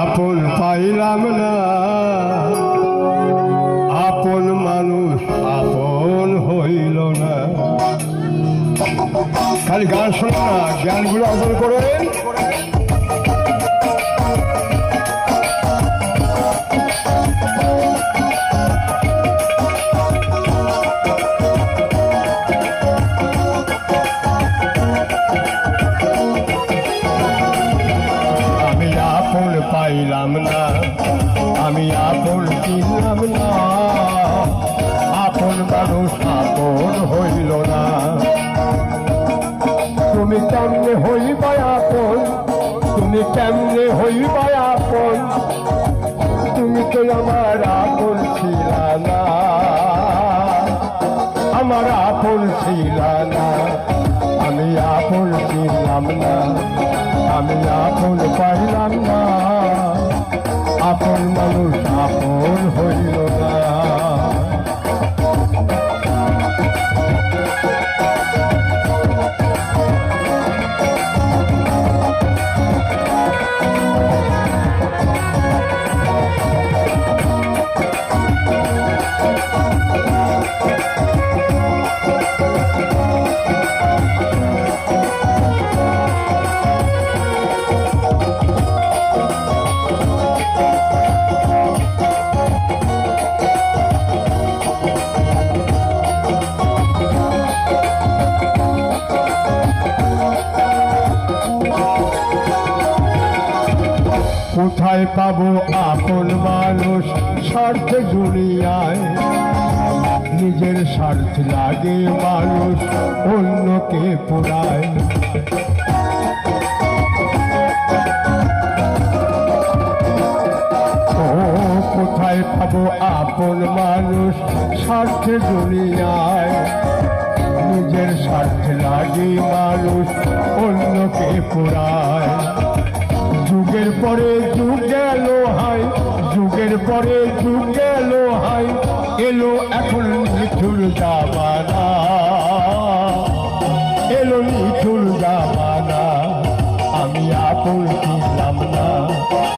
আপন পাইলাম না, আপন মানুষ আপন হইল না। খালি গান শোনো না, জ্ঞানগুলো অর্জন করবেন। পাইলাম না, আমি আপন চিনলাম না, আপন মানুষ আপন হইল না। তুমি কেমনে হইবা আপন, তুমি কেমনে হইবা আপন, তুমি তো আমার আপন ছিলা না, আমার আপন ছিলা না। আমি আপন চিনলাম না, আমি আপন পাইলাম না, আপন মানুষ আপন হইল না। কোথায় পাবো আপন মানুষ স্বার্থে দুনিয়ায়, নিজের স্বার্থ লাগে মানুষ অন্যকে পোড়ায়। ও কোথায় পাবো আপন মানুষ স্বার্থে দুনিয়ায়, নিজের স্বার্থ লাগে মানুষ অন্যকে পোড়ায়। যুগের পরে যুগ গেল হাই, যুগের পরে যুগ গেল হাই, এলো এখন নিঠুর জামানা, এলো